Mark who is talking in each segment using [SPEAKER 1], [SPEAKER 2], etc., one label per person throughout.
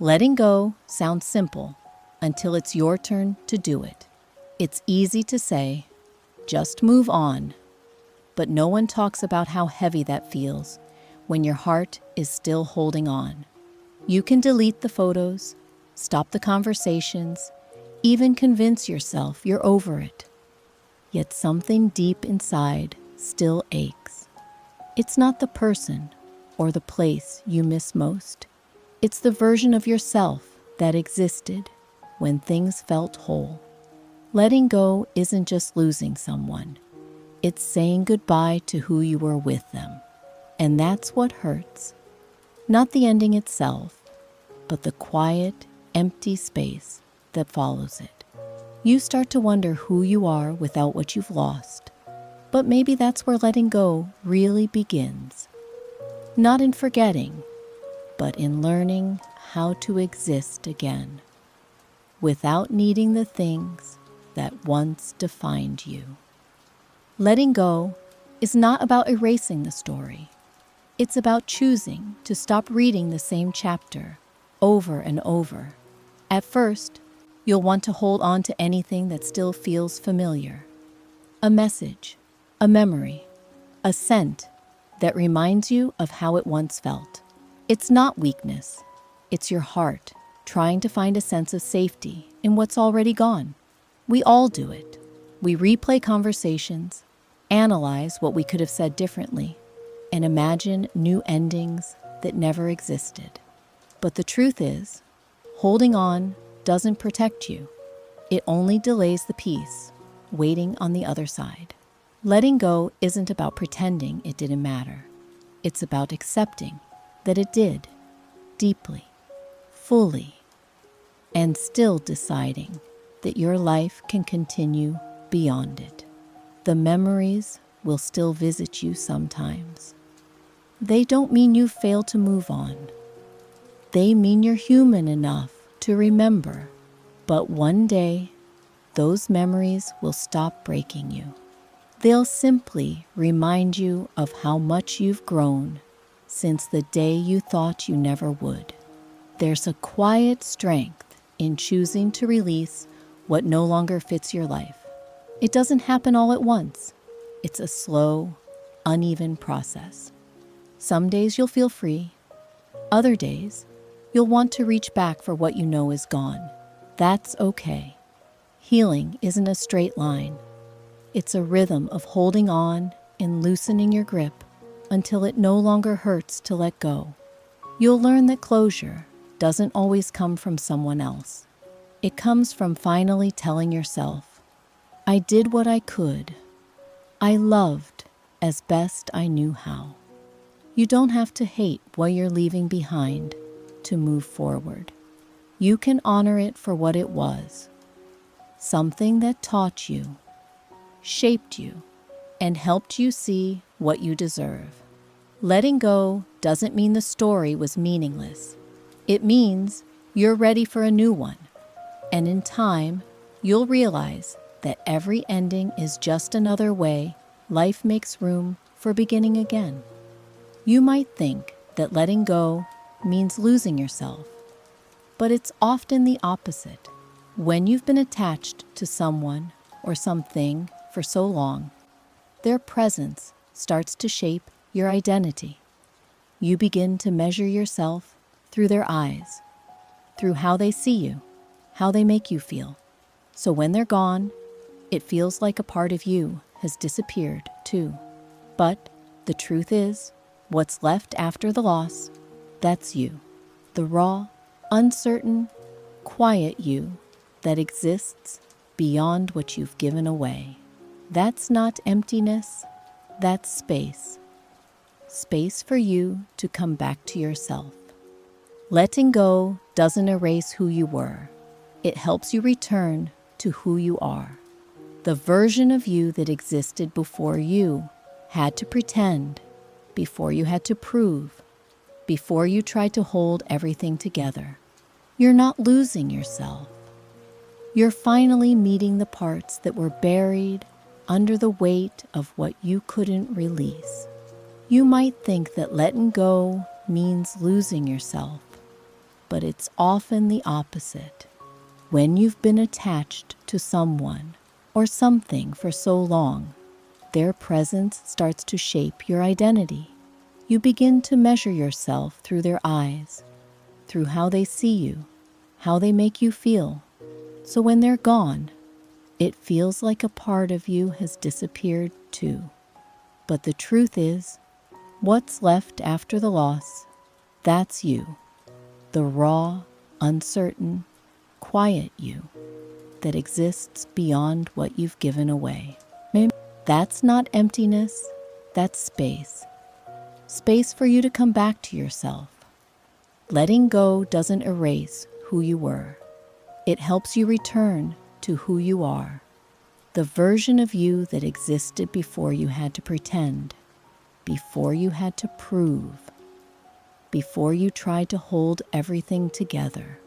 [SPEAKER 1] Letting go sounds simple until it's your turn to do it. It's easy to say, just move on, but no one talks about how heavy that feels when your heart is still holding on. You can delete the photos, stop the conversations, even convince yourself you're over it. Yet something deep inside still aches. It's not the person or the place you miss most. It's the version of yourself that existed when things felt whole. Letting go isn't just losing someone. It's saying goodbye to who you were with them. And that's what hurts. Not the ending itself, but the quiet, empty space that follows it. You start to wonder who you are without what you've lost. But maybe that's where letting go really begins. Not in forgetting, but in learning how to exist again, without needing the things that once defined you. Letting go is not about erasing the story. It's about choosing to stop reading the same chapter over and over. At first, you'll want to hold on to anything that still feels familiar. A message, a memory, a scent that reminds you of how it once felt. It's not weakness. It's your heart trying to find a sense of safety in what's already gone. We all do it. We replay conversations, analyze what we could have said differently, and imagine new endings that never existed. But the truth is, holding on doesn't protect you. It only delays the peace, waiting on the other side. Letting go isn't about pretending it didn't matter. It's about accepting that it did, deeply, fully, and still deciding that your life can continue beyond it. The memories will still visit you sometimes. They don't mean you failed to move on. They mean you're human enough to remember. But one day, those memories will stop breaking you. They'll simply remind you of how much you've grown since the day you thought you never would. There's a quiet strength in choosing to release what no longer fits your life. It doesn't happen all at once. It's a slow, uneven process. Some days you'll feel free. Other days, you'll want to reach back for what you know is gone. That's okay. Healing isn't a straight line. It's a rhythm of holding on and loosening your grip until it no longer hurts to let go. You'll learn that closure doesn't always come from someone else. It comes from finally telling yourself, I did what I could. I loved as best I knew how. You don't have to hate what you're leaving behind to move forward. You can honor it for what it was. Something that taught you, shaped you, and helped you see what you deserve. Letting go doesn't mean the story was meaningless. It means you're ready for a new one. And in time, you'll realize that every ending is just another way life makes room for beginning again. You might think that letting go means losing yourself, but it's often the opposite. When you've been attached to someone or something for so long, their presence starts to shape your identity. You begin to measure yourself through their eyes, through how they see you, how they make you feel. So when they're gone, it feels like a part of you has disappeared too. But the truth is, what's left after the loss, that's you. The raw, uncertain, quiet you that exists beyond what you've given away. That's not emptiness, that's space. Space for you to come back to yourself. Letting go doesn't erase who you were. It helps you return to who you are. The version of you that existed before you had to pretend, before you had to prove, before you tried to hold everything together. You're not losing yourself. You're finally meeting the parts that were buried under the weight of what you couldn't release. You might think that letting go means losing yourself, but it's often the opposite. When you've been attached to someone or something for so long, their presence starts to shape your identity. You begin to measure yourself through their eyes, through how they see you, how they make you feel. So when they're gone, it feels like a part of you has disappeared too. But the truth is, what's left after the loss, that's you. The raw, uncertain, quiet you that exists beyond what you've given away. That's not emptiness, that's space. Space for you to come back to yourself. Letting go doesn't erase who you were. It helps you return to who you are, the version of you that existed before you had to pretend, before you had to prove, before you tried to hold everything together.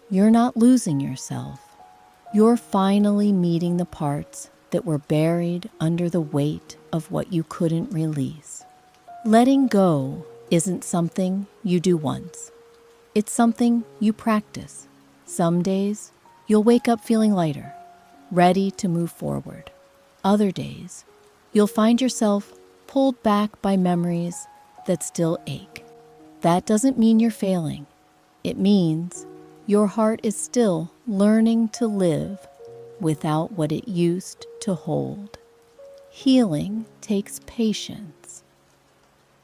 [SPEAKER 1] You're not losing yourself. You're finally meeting the parts that were buried under the weight of what you couldn't release. Letting go isn't something you do once. It's something you practice. Some days, you'll wake up feeling lighter, ready to move forward. Other days, you'll find yourself pulled back by memories that still ache. That doesn't mean you're failing. It means your heart is still learning to live without what it used to hold. Healing takes patience.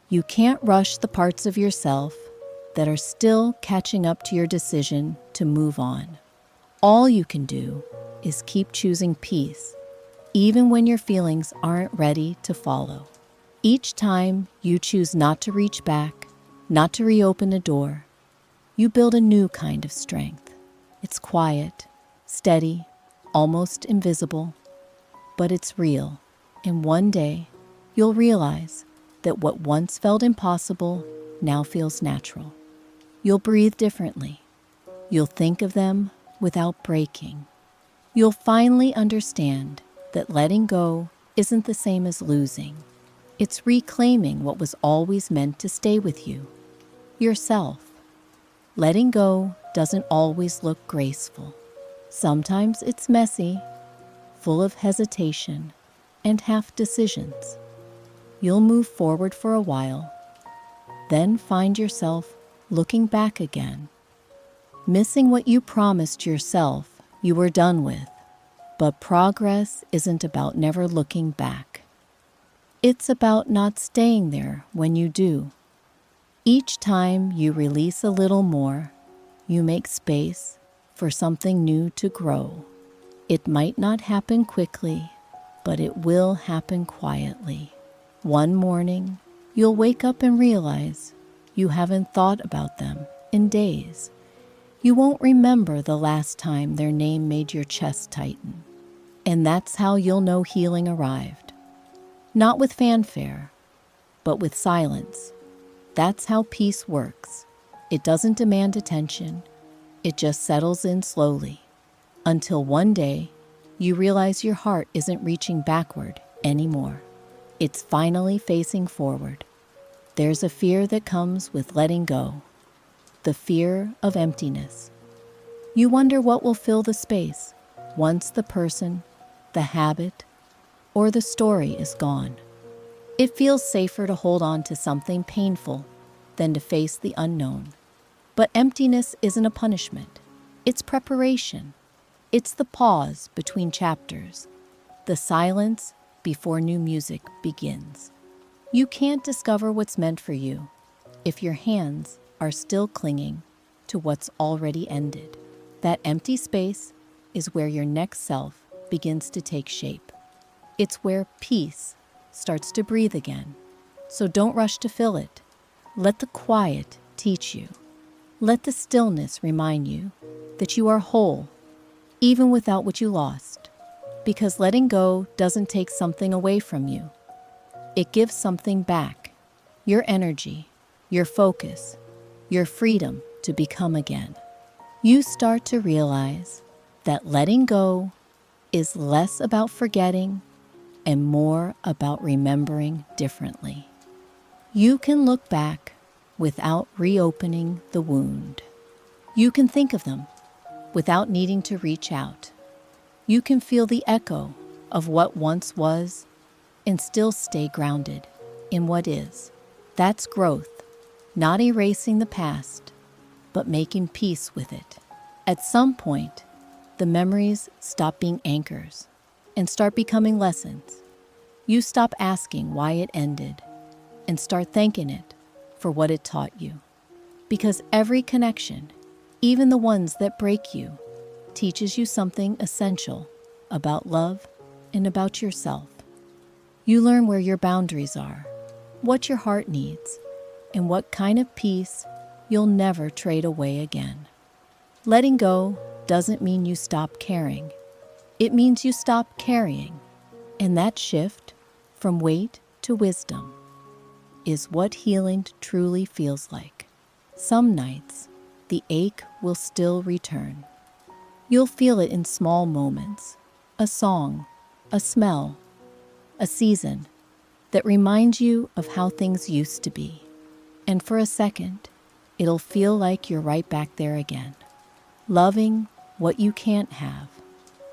[SPEAKER 1] You can't rush the parts of yourself that are still catching up to your decision to move on. All you can do is keep choosing peace, even when your feelings aren't ready to follow. Each time you choose not to reach back, not to reopen a door, you build a new kind of strength. It's quiet, steady, almost invisible, but it's real. And one day, you'll realize that what once felt impossible now feels natural. You'll breathe differently. You'll think of them without breaking. You'll finally understand that letting go isn't the same as losing. It's reclaiming what was always meant to stay with you, yourself. Letting go doesn't always look graceful. Sometimes it's messy, full of hesitation and half decisions. You'll move forward for a while, then find yourself looking back again, missing what you promised yourself you were done with. But progress isn't about never looking back. It's about not staying there when you do. Each time you release a little more, you make space for something new to grow. It might not happen quickly, but it will happen quietly. One morning, you'll wake up and realize you haven't thought about them in days. You won't remember the last time their name made your chest tighten. And that's how you'll know healing arrived. Not with fanfare, but with silence. That's how peace works. It doesn't demand attention. It just settles in slowly, until one day you realize your heart isn't reaching backward anymore. It's finally facing forward. There's a fear that comes with letting go, the fear of emptiness. You wonder what will fill the space once the person, the habit, or the story is gone. It feels safer to hold on to something painful than to face the unknown. But emptiness isn't a punishment. It's preparation. It's the pause between chapters, the silence before new music begins. You can't discover what's meant for you if your hands are still clinging to what's already ended. That empty space is where your next self begins to take shape. It's where peace starts to breathe again. So don't rush to fill it. Let the quiet teach you. Let the stillness remind you that you are whole, even without what you lost. Because letting go doesn't take something away from you. It gives something back. Your energy, your focus, your freedom to become again. You start to realize that letting go is less about forgetting and more about remembering differently. You can look back without reopening the wound. You can think of them without needing to reach out. You can feel the echo of what once was and still stay grounded in what is. That's growth, not erasing the past, but making peace with it. At some point, the memories stop being anchors and start becoming lessons. You stop asking why it ended and start thanking it for what it taught you. Because every connection, even the ones that break you, teaches you something essential about love and about yourself. You learn where your boundaries are, what your heart needs, and what kind of peace you'll never trade away again. Letting go doesn't mean you stop caring. It means you stop carrying. And that shift from weight to wisdom is what healing truly feels like. Some nights, the ache will still return. You'll feel it in small moments, a song, a smell, a season that reminds you of how things used to be. And for a second, it'll feel like you're right back there again, loving what you can't have.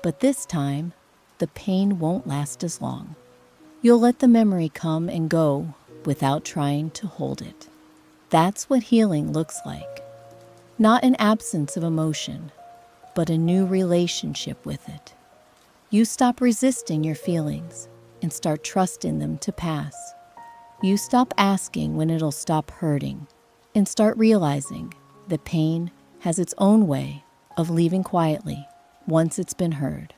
[SPEAKER 1] But this time, the pain won't last as long. You'll let the memory come and go without trying to hold it. That's what healing looks like. Not an absence of emotion, but a new relationship with it. You stop resisting your feelings and start trusting them to pass. You stop asking when it'll stop hurting and start realizing that pain has its own way of leaving quietly once it's been heard.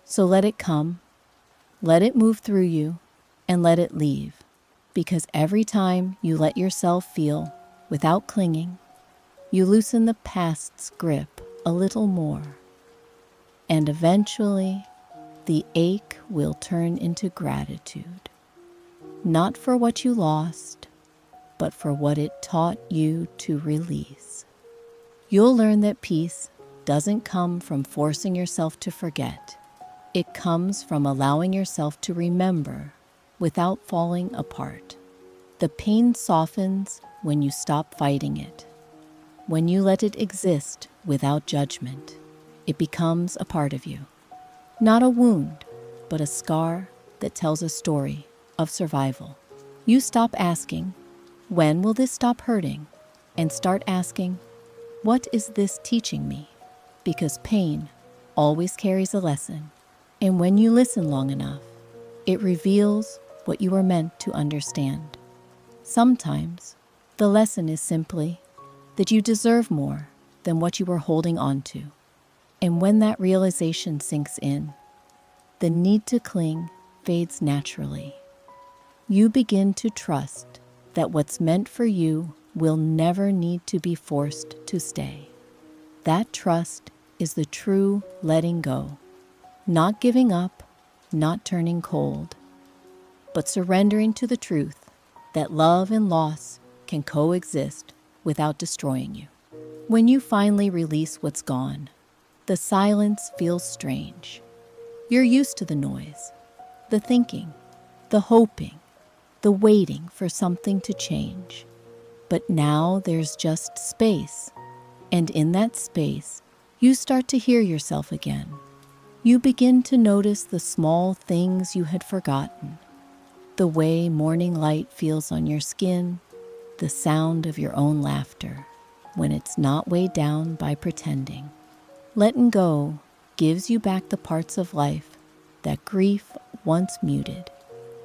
[SPEAKER 1] So let it come, let it move through you, and let it leave. Because every time you let yourself feel without clinging, you loosen the past's grip a little more. And eventually, the ache will turn into gratitude. Not for what you lost, but for what it taught you to release. You'll learn that peace doesn't come from forcing yourself to forget. It comes from allowing yourself to remember without falling apart. The pain softens when you stop fighting it. When you let it exist without judgment, it becomes a part of you. Not a wound, but a scar that tells a story of survival. You stop asking, when will this stop hurting? And start asking, what is this teaching me? Because pain always carries a lesson. And when you listen long enough, it reveals what you were meant to understand. Sometimes, the lesson is simply that you deserve more than what you were holding on to. And when that realization sinks in, the need to cling fades naturally. You begin to trust that what's meant for you will never need to be forced to stay. That trust is the true letting go. Not giving up, not turning cold, but surrendering to the truth that love and loss can coexist without destroying you. When you finally release what's gone, the silence feels strange. You're used to the noise, the thinking, the hoping, the waiting for something to change. But now there's just space, and in that space, you start to hear yourself again. You begin to notice the small things you had forgotten, the way morning light feels on your skin, the sound of your own laughter when it's not weighed down by pretending. Letting go gives you back the parts of life that grief once muted.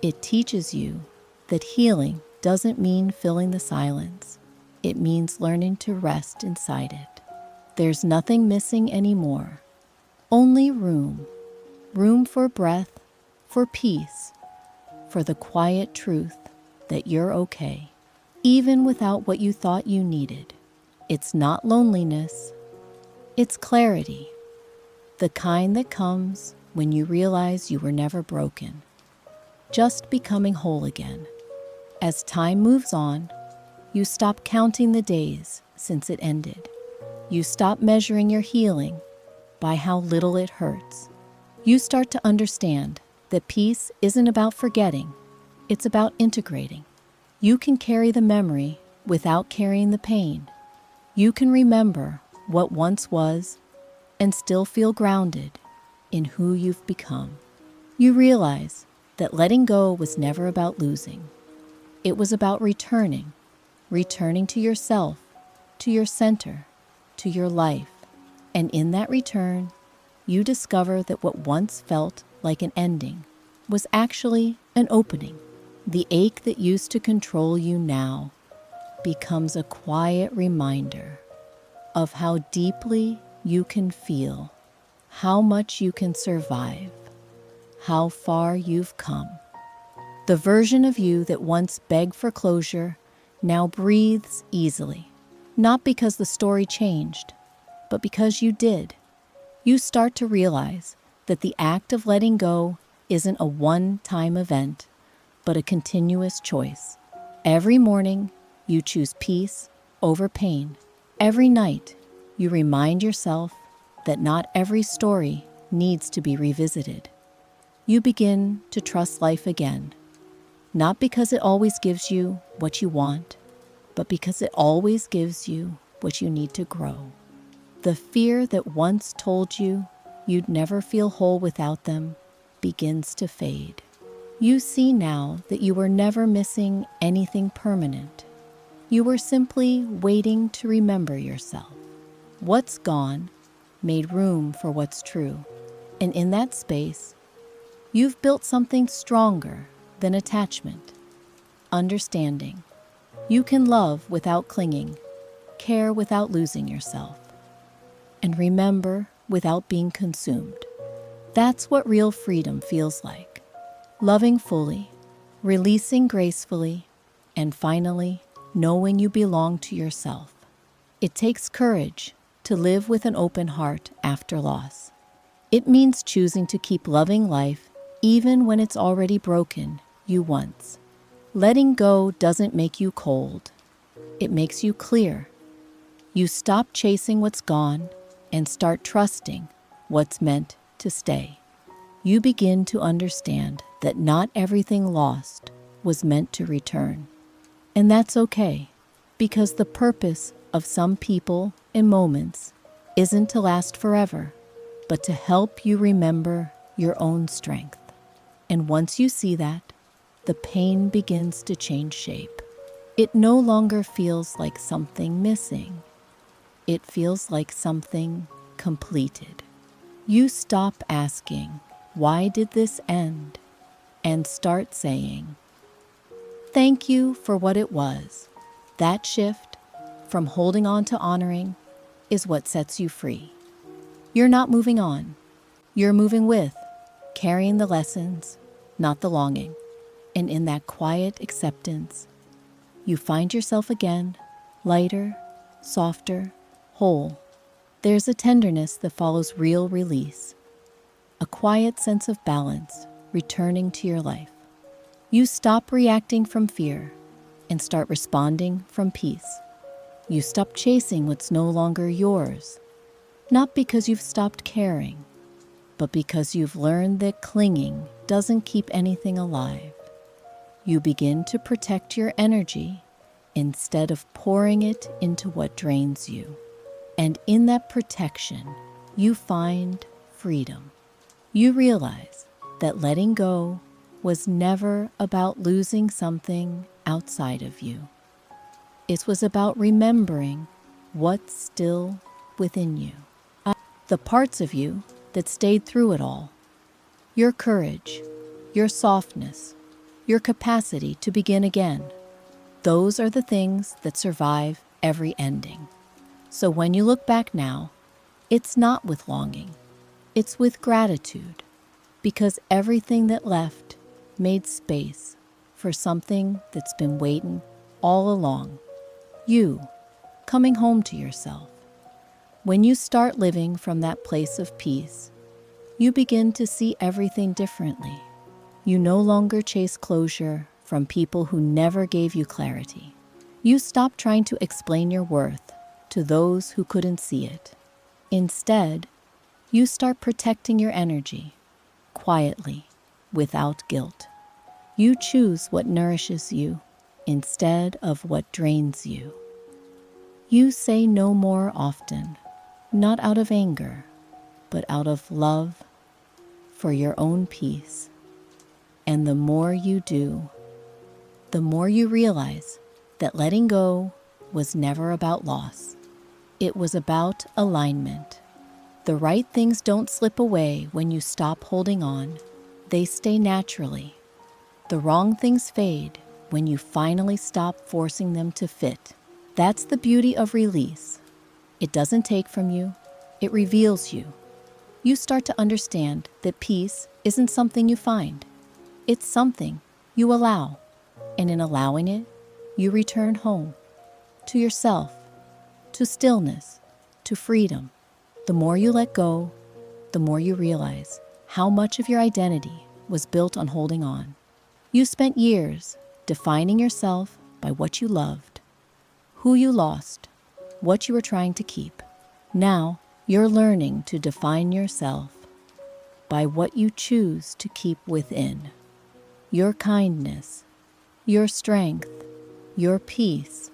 [SPEAKER 1] It teaches you that healing doesn't mean filling the silence. It means learning to rest inside it. There's nothing missing anymore. Only room. Room for breath, for peace, for the quiet truth that you're okay, even without what you thought you needed. It's not loneliness. It's clarity. The kind that comes when you realize you were never broken, just becoming whole again. As time moves on, you stop counting the days since it ended. You stop measuring your healing by how little it hurts. You start to understand that peace isn't about forgetting, it's about integrating. You can carry the memory without carrying the pain. You can remember what once was, and still feel grounded in who you've become. You realize that letting go was never about losing. It was about returning to yourself, to your center, to your life. And in that return, you discover that what once felt like an ending was actually an opening. The ache that used to control you now becomes a quiet reminder of how deeply you can feel, how much you can survive, how far you've come. The version of you that once begged for closure now breathes easily, not because the story changed, but because you did. You start to realize that the act of letting go isn't a one-time event, but a continuous choice. Every morning, you choose peace over pain. Every night, you remind yourself that not every story needs to be revisited. You begin to trust life again, not because it always gives you what you want, but because it always gives you what you need to grow. The fear that once told you you'd never feel whole without them begins to fade. You see now that you were never missing anything permanent. You were simply waiting to remember yourself. What's gone made room for what's true. And in that space, you've built something stronger than attachment. Understanding. You can love without clinging, care without losing yourself, and remember without being consumed. That's what real freedom feels like. Loving fully, releasing gracefully, and finally, knowing you belong to yourself. It takes courage to live with an open heart after loss. It means choosing to keep loving life even when it's already broken you once. Letting go doesn't make you cold. It makes you clear. You stop chasing what's gone and start trusting what's meant to stay. You begin to understand that not everything lost was meant to return. And that's okay, because the purpose of some people and moments isn't to last forever, but to help you remember your own strength. And once you see that, the pain begins to change shape. It no longer feels like something missing. It feels like something completed. You stop asking, "Why did this end?" and start saying, "Thank you for what it was." That shift from holding on to honoring is what sets you free. You're not moving on. You're moving with, carrying the lessons, not the longing. And in that quiet acceptance, you find yourself again, lighter, softer, whole. There's a tenderness that follows real release, a quiet sense of balance returning to your life. You stop reacting from fear and start responding from peace. You stop chasing what's no longer yours, not because you've stopped caring, but because you've learned that clinging doesn't keep anything alive. You begin to protect your energy instead of pouring it into what drains you. And in that protection, you find freedom. You realize that letting go was never about losing something outside of you. It was about remembering what's still within you. The parts of you that stayed through it all. Your courage, your softness, your capacity to begin again. Those are the things that survive every ending. So when you look back now, it's not with longing, it's with gratitude, because everything that left made space for something that's been waiting all along. You, coming home to yourself. When you start living from that place of peace, you begin to see everything differently. You no longer chase closure from people who never gave you clarity. You stop trying to explain your worth to those who couldn't see it. Instead, you start protecting your energy, quietly, without guilt. You choose what nourishes you instead of what drains you. You say no more often, not out of anger, but out of love for your own peace. And the more you do, the more you realize that letting go was never about loss. It was about alignment. The right things don't slip away when you stop holding on. They stay naturally. The wrong things fade when you finally stop forcing them to fit. That's the beauty of release. It doesn't take from you, it reveals you. You start to understand that peace isn't something you find. It's something you allow. And in allowing it, you return home, to yourself, to stillness, to freedom. The more you let go, the more you realize how much of your identity was built on holding on. You spent years defining yourself by what you loved, who you lost, what you were trying to keep. Now, you're learning to define yourself by what you choose to keep within. Your kindness, your strength, your peace.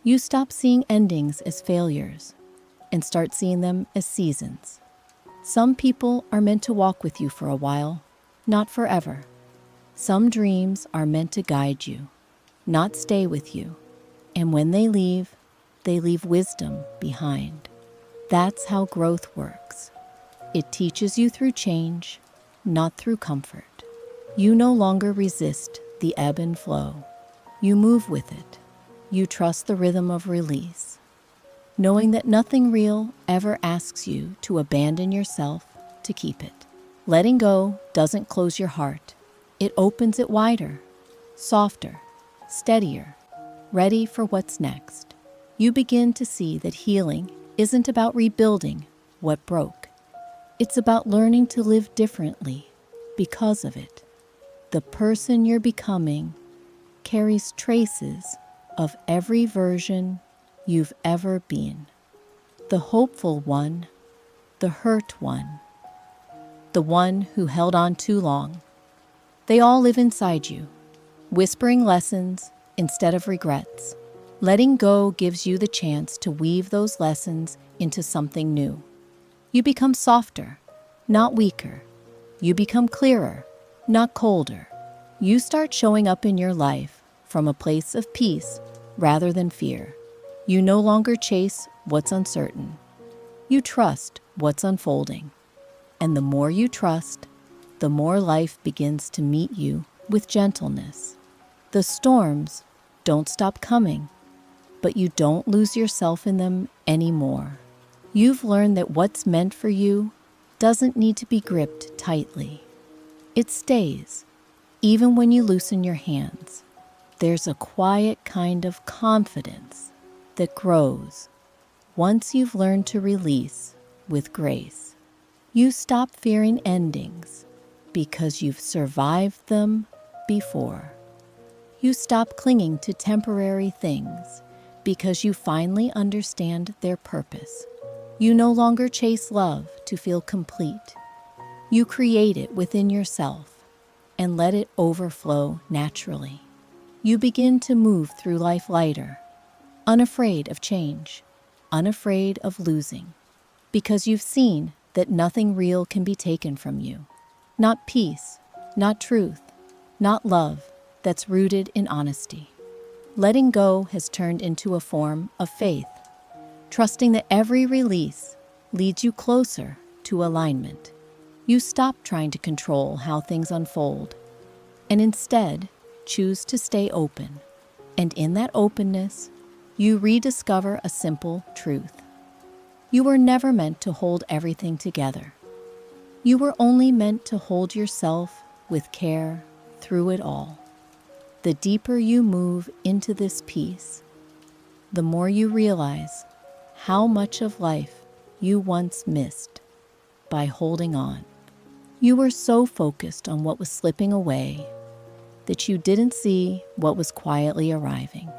[SPEAKER 1] You stop seeing endings as failures and start seeing them as seasons. Some people are meant to walk with you for a while, not forever. Some dreams are meant to guide you, not stay with you. And when they leave wisdom behind. That's how growth works. It teaches you through change, not through comfort. You no longer resist the ebb and flow. You move with it. You trust the rhythm of release, knowing that nothing real ever asks you to abandon yourself to keep it. Letting go doesn't close your heart. It opens it wider, softer, steadier, ready for what's next. You begin to see that healing isn't about rebuilding what broke. It's about learning to live differently because of it. The person you're becoming carries traces of every version you've ever been. The hopeful one, the hurt one, the one who held on too long. They all live inside you, whispering lessons instead of regrets. Letting go gives you the chance to weave those lessons into something new. You become softer, not weaker. You become clearer, not colder. You start showing up in your life from a place of peace rather than fear. You no longer chase what's uncertain. You trust what's unfolding. And the more you trust, the more life begins to meet you with gentleness. The storms don't stop coming, but you don't lose yourself in them anymore. You've learned that what's meant for you doesn't need to be gripped tightly. It stays, even when you loosen your hands. There's a quiet kind of confidence that grows once you've learned to release with grace. You stop fearing endings because you've survived them before. You stop clinging to temporary things because you finally understand their purpose. You no longer chase love to feel complete. You create it within yourself and let it overflow naturally. You begin to move through life lighter, unafraid of change, unafraid of losing, because you've seen that nothing real can be taken from you. Not peace, not truth, not love that's rooted in honesty. Letting go has turned into a form of faith, trusting that every release leads you closer to alignment. You stop trying to control how things unfold, and instead choose to stay open. And in that openness, you rediscover a simple truth. You were never meant to hold everything together. You were only meant to hold yourself with care through it all. The deeper you move into this peace, the more you realize how much of life you once missed by holding on. You were so focused on what was slipping away that you didn't see what was quietly arriving.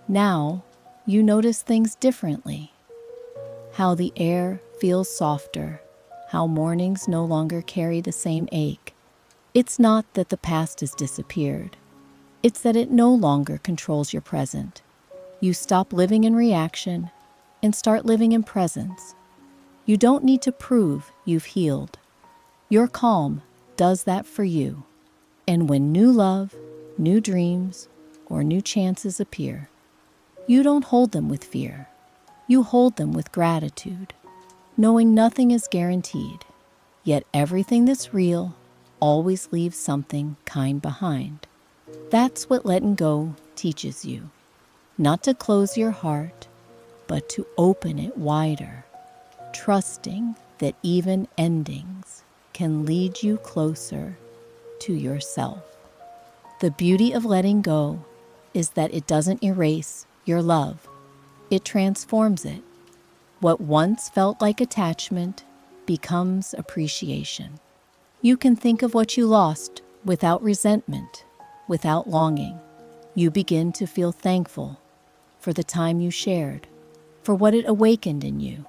[SPEAKER 1] Now, you notice things differently. How the air feels softer, how mornings no longer carry the same ache. It's not that the past has disappeared. It's that it no longer controls your present. You stop living in reaction and start living in presence. You don't need to prove you've healed. Your calm does that for you. And when new love, new dreams, or new chances appear, you don't hold them with fear. You hold them with gratitude, knowing nothing is guaranteed, yet everything that's real always leaves something kind behind. That's what letting go teaches you. Not to close your heart, but to open it wider, trusting that even endings can lead you closer to yourself. The beauty of letting go is that it doesn't erase your love. It transforms it. What once felt like attachment becomes appreciation. You can think of what you lost without resentment, without longing. You begin to feel thankful for the time you shared, for what it awakened in you,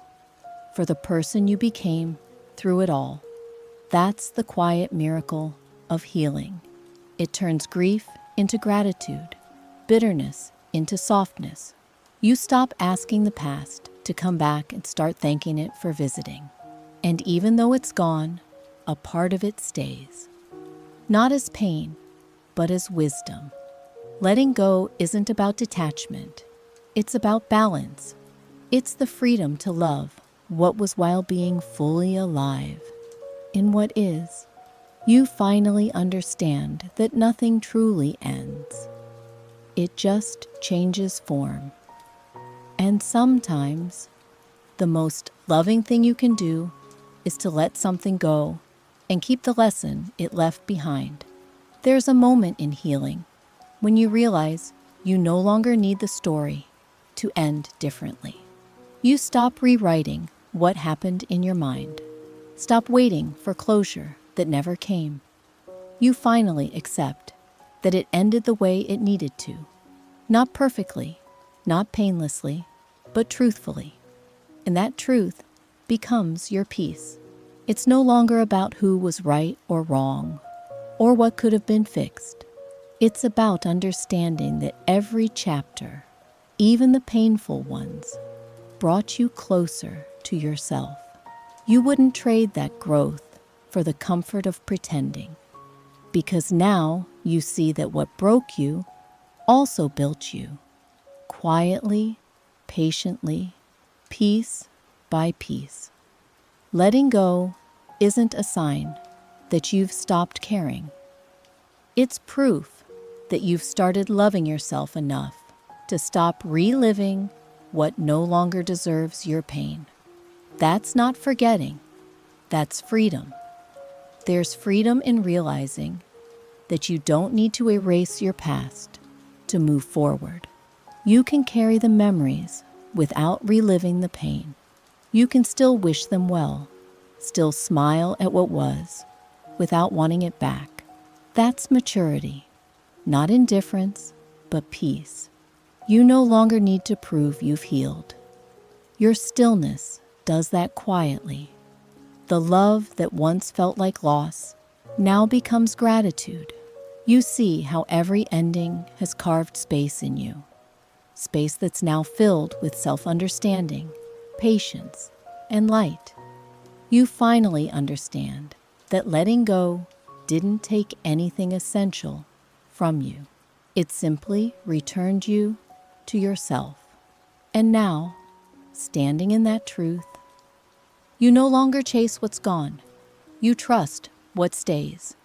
[SPEAKER 1] for the person you became through it all. That's the quiet miracle of healing. It turns grief into gratitude, bitterness into softness. You stop asking the past to come back and start thanking it for visiting. And even though it's gone, a part of it stays. Not as pain, but as wisdom. Letting go isn't about detachment. It's about balance. It's the freedom to love what was while being fully alive in what is. You finally understand that nothing truly ends. It just changes form. And sometimes, the most loving thing you can do is to let something go and keep the lesson it left behind. There's a moment in healing when you realize you no longer need the story to end differently. You stop rewriting what happened in your mind. Stop waiting for closure that never came. You finally accept that it ended the way it needed to. Not perfectly, not painlessly, but truthfully. And that truth becomes your peace. It's no longer about who was right or wrong, or what could have been fixed. It's about understanding that every chapter, even the painful ones, brought you closer to yourself. You wouldn't trade that growth for the comfort of pretending, because now you see that what broke you also built you, quietly, patiently, piece by piece. Letting go isn't a sign that you've stopped caring. It's proof that you've started loving yourself enough to stop reliving what no longer deserves your pain. That's not forgetting, that's freedom. There's freedom in realizing that you don't need to erase your past to move forward. You can carry the memories without reliving the pain. You can still wish them well, still smile at what was, without wanting it back. That's maturity, not indifference, but peace. You no longer need to prove you've healed. Your stillness does that quietly. The love that once felt like loss now becomes gratitude. You see how every ending has carved space in you, space that's now filled with self-understanding, patience, and light. You finally understand that letting go didn't take anything essential from you. It simply returned you to yourself. And now, standing in that truth, you no longer chase what's gone. You trust what stays.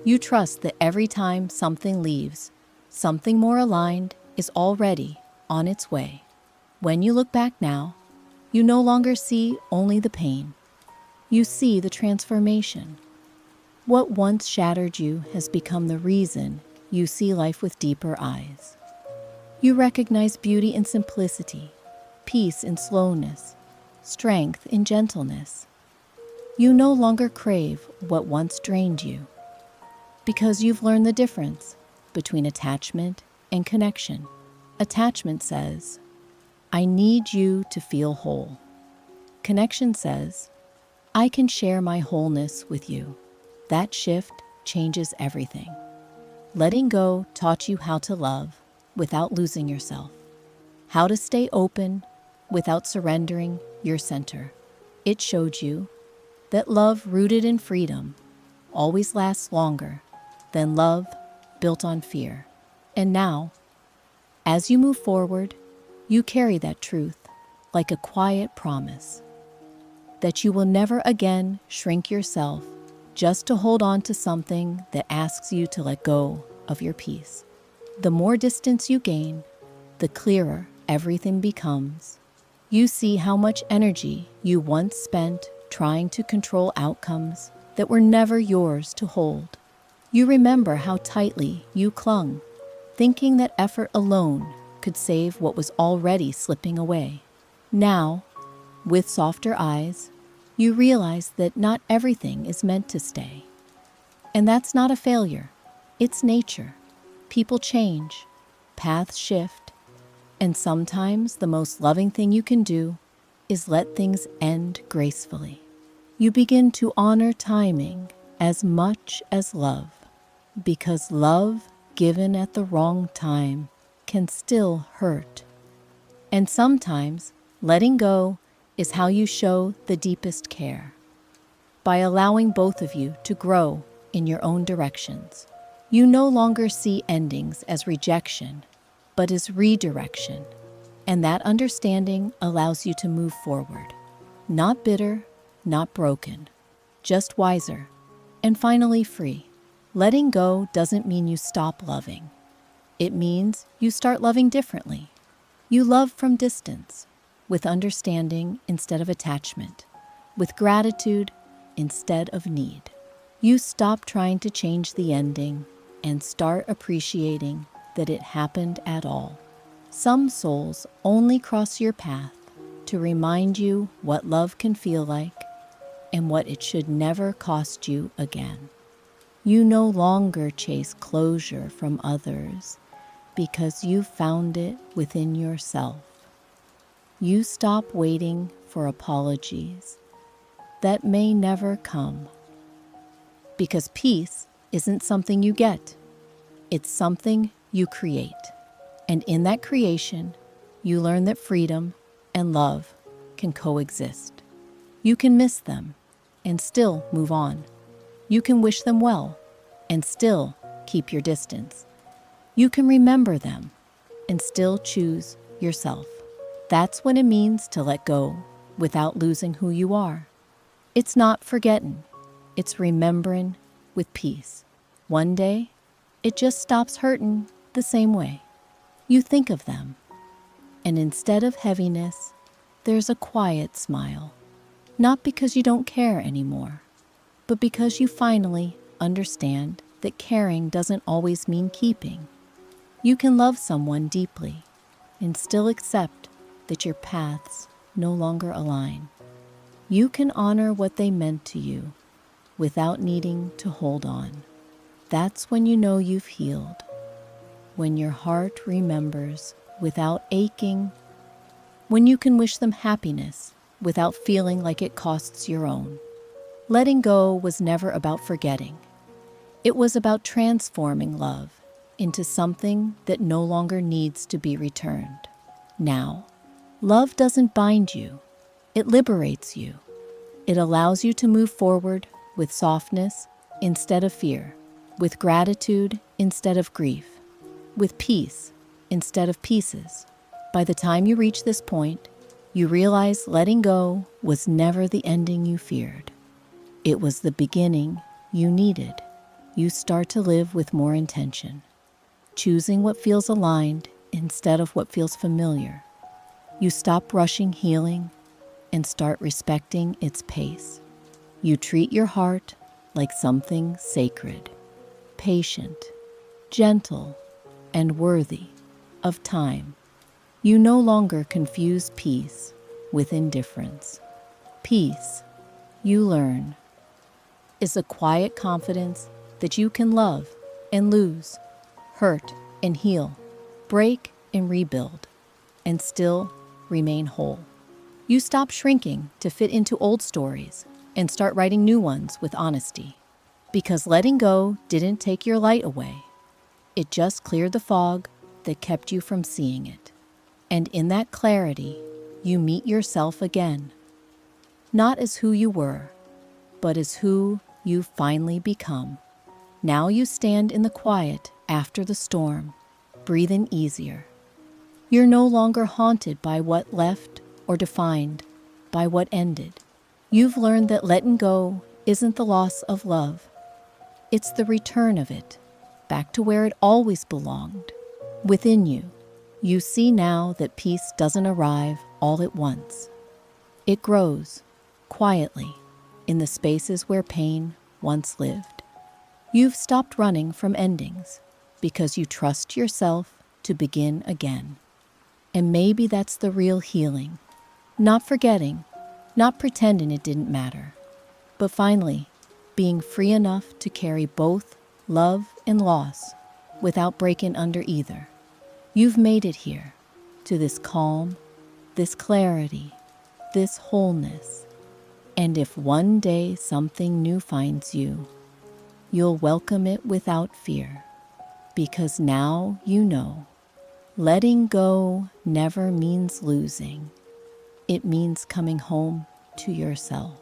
[SPEAKER 1] You trust that every time something leaves, something more aligned is already on its way. When you look back now, you no longer see only the pain. You see the transformation. What once shattered you has become the reason you see life with deeper eyes. You recognize beauty in simplicity, peace in slowness, strength in gentleness. You no longer crave what once drained you, because you've learned the difference between attachment and connection. Attachment says, I need you to feel whole. Connection says, I can share my wholeness with you. That shift changes everything. Letting go taught you how to love without losing yourself, how to stay open without surrendering your center. It showed you that love rooted in freedom always lasts longer than love built on fear. And now, as you move forward, you carry that truth like a quiet promise that you will never again shrink yourself just to hold on to something that asks you to let go of your peace. The more distance you gain, the clearer everything becomes. You see how much energy you once spent trying to control outcomes that were never yours to hold. You remember how tightly you clung, thinking that effort alone could save what was already slipping away. Now, with softer eyes, you realize that not everything is meant to stay. And that's not a failure. It's nature. People change, paths shift, and sometimes the most loving thing you can do is let things end gracefully. You begin to honor timing as much as love, because love given at the wrong time can still hurt. And sometimes letting go is how you show the deepest care, by allowing both of you to grow in your own directions. You no longer see endings as rejection, but as redirection. And that understanding allows you to move forward, not bitter, not broken, just wiser, and finally free. Letting go doesn't mean you stop loving. It means you start loving differently. You love from distance, with understanding instead of attachment, with gratitude instead of need. You stop trying to change the ending and start appreciating that it happened at all. Some souls only cross your path to remind you what love can feel like and what it should never cost you again. You no longer chase closure from others because you found it within yourself. You stop waiting for apologies that may never come. Because peace isn't something you get, it's something you create. And in that creation, you learn that freedom and love can coexist. You can miss them and still move on. You can wish them well and still keep your distance. You can remember them and still choose yourself. That's what it means to let go without losing who you are. It's not forgetting, it's remembering with peace. One day, it just stops hurting the same way. You think of them, and instead of heaviness, there's a quiet smile. Not because you don't care anymore, but because you finally understand that caring doesn't always mean keeping. You can love someone deeply and still accept that your paths no longer align. You can honor what they meant to you without needing to hold on. That's when you know you've healed, when your heart remembers without aching, when you can wish them happiness without feeling like it costs your own. Letting go was never about forgetting. It was about transforming love into something that no longer needs to be returned. Now, love doesn't bind you, it liberates you. It allows you to move forward with softness instead of fear, with gratitude instead of grief, with peace instead of pieces. By the time you reach this point, you realize letting go was never the ending you feared. It was the beginning you needed. You start to live with more intention, choosing what feels aligned instead of what feels familiar. You stop rushing healing and start respecting its pace. You treat your heart like something sacred, patient, gentle, and worthy of time. You no longer confuse peace with indifference. Peace, you learn, is a quiet confidence that you can love and lose, hurt and heal, break and rebuild, and still remain whole. You stop shrinking to fit into old stories and start writing new ones with honesty. Because letting go didn't take your light away. It just cleared the fog that kept you from seeing it. And in that clarity, you meet yourself again. not as who you were, but as who you've finally become. Now you stand in the quiet after the storm, breathing easier. You're no longer haunted by what left or defined by what ended. You've learned that letting go isn't the loss of love. It's the return of it, back to where it always belonged, within you. You see now that peace doesn't arrive all at once. It grows, quietly, in the spaces where pain once lived. You've stopped running from endings because you trust yourself to begin again. And maybe that's the real healing. Not forgetting, not pretending it didn't matter, but finally being free enough to carry both love and loss without breaking under either. You've made it here, to this calm, this clarity, this wholeness. And if one day something new finds you, you'll welcome it without fear, because now you know, letting go never means losing. It means coming home to yourself.